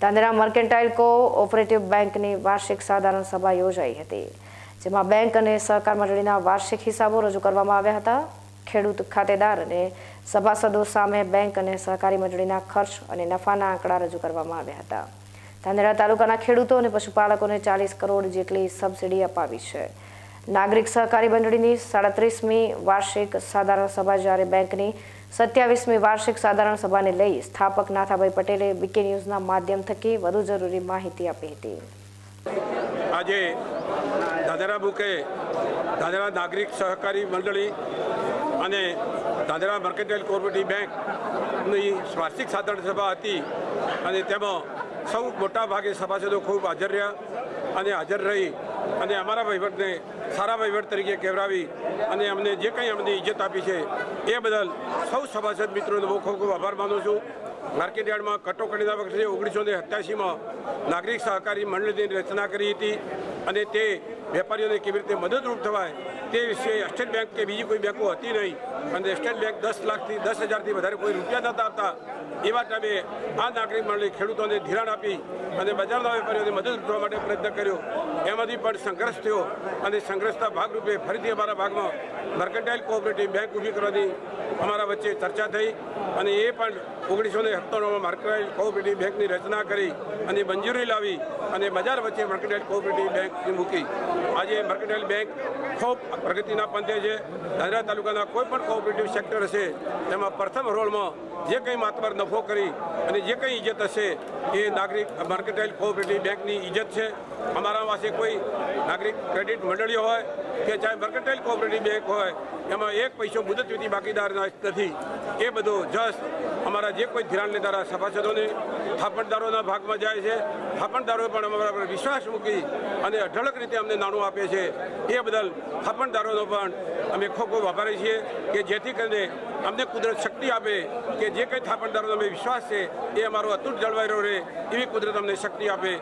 તાંદેરા mercantile cooperative બેંકની વાર્ષિક સાધારણ સભા યોજાઈ હતી, જેમાં બેંક અને સહકાર મંડળીના વાર્ષિક હિસાબો રજૂ કરવામાં આવ્યા હતા। ખેડૂત ખાતેદાર અને સભાસદો સામે બેંક અને સહકારી મંડળીના ખર્ચ અને નફાના આંકડા રજૂ કરવામાં આવ્યા હતા। તાંદેરા તાલુકાના ખેડૂતો અને પશુપાલકોને 40 કરોડ જેટલી સબસિડી અપાવી છે। નાગરિક સહકારી મંડળીની 37મી વાર્ષિક સાધારણ સભા જ્યારે બેંકની 27મી વાર્ષિક સાધારણ સભાને લઈ સ્થાપક નાથાભાઈ પટેલે વીકે ન્યૂઝના માધ્યમ થકી વધુ જરૂરી માહિતી આપી હતી। આજે દાદરા બુકે દાદરા નાગરિક સહકારી મંડળી અને દાદરા મર્કેન્ટાઇલ કોઓપરેટિવ બેંકની વાર્ષિક સાધારણ સભા હતી અને તેમાં સૌ મોટા ભાગે સભાસદો ખૂબ હાજર રહ્યા અને હાજર રહી અને અમારા વહીવટને સારા વહીવટ તરીકે કહેવરાવી અને અમને જે કંઈ અમને ઇજ્જત આપી છે એ બદલ સૌ સભાસદ મિત્રોનો હું ખૂબ ખૂબ આભાર માનું છું। માર્કેટ યાર્ડમાં કટોકટીના વખતે 1987માં નાગરિક સહકારી મંડળીની રચના કરી હતી અને તે વેપારીઓને કેવી રીતે મદદરૂપ થવાય તે વિશે સ્ટેટ બેંક કે બીજી કોઈ બેંકો હતી નહીં અને સ્ટેટ બેંક 10 લાખથી 10,000થી વધારે કોઈ રૂપિયા નહોતા આપતા। એવા ટાઈમે આ નાગરિક મંડળી ખેડૂતોને ધિરાણ આપી અને બજારના વેપારીઓને મદદ કરવા માટે પ્રયત્ન કર્યો। એમાંથી પણ સંઘર્ષ થયો અને સંઘર્ષના ભાગરૂપે ફરીથી અમારા ભાગમાં મર્કેન્ટાઇલ કોઓપરેટિવ બેંક ઊભી કરવાની અમારા વચ્ચે ચર્ચા થઈ અને એ પણ 1997માં મર્કેન્ટાઇલ કોઓપરેટિવ બેંકની રચના કરી અને મંજૂરી લાવી અને બજાર વચ્ચે મર્કેન્ટાઇલ કોઓપરેટિવ બેંકની મૂકી। આજે મર્કેન્ટાઇલ બેંક ખૂબ પ્રગતિના પંથે છે। દાદરા તાલુકાના કોઈ પણ કોઓપરેટિવ સેક્ટર હશે તેમાં પ્રથમ રોલમાં જે કંઈ માતબર નફો કરી અને જે કંઈ ઇજ્જત હશે એ નાગરિક મર્કેન્ટાઇલ કોઓપરેટિવ બેંકની ઇજ્જત છે। અમારા પાસે કોઈ નાગરિક ક્રેડિટ મંડળીઓ હોય કે ચાહે મર્કેન્ટાઇલ કોઓપરેટિવ બેંક હોય એમાં એક પૈસો મુદત વિધિ બાકીદાર નથી। એ બધું જસ્ટ અમારા જે કોઈ ધિરાણ લેનારા સભાસદોને થાપણદારોના ભાગમાં જાય છે। થાપણદારોએ પણ અમારા પર વિશ્વાસ મૂકી અને અઢળક રીતે અમને નાણું આપે છે। એ બદલ થાપણદારોનો પણ અમે ખૂબ ખૂબ આભારી છીએ કે જેથી કરીને અમને કુદરત શક્તિ આપે કે જે કંઈ થાપણદારોનો અમે વિશ્વાસ છે એ અમારો અતૂટ જળવાઈ રહે એવી કુદરત અમને શક્તિ આપે।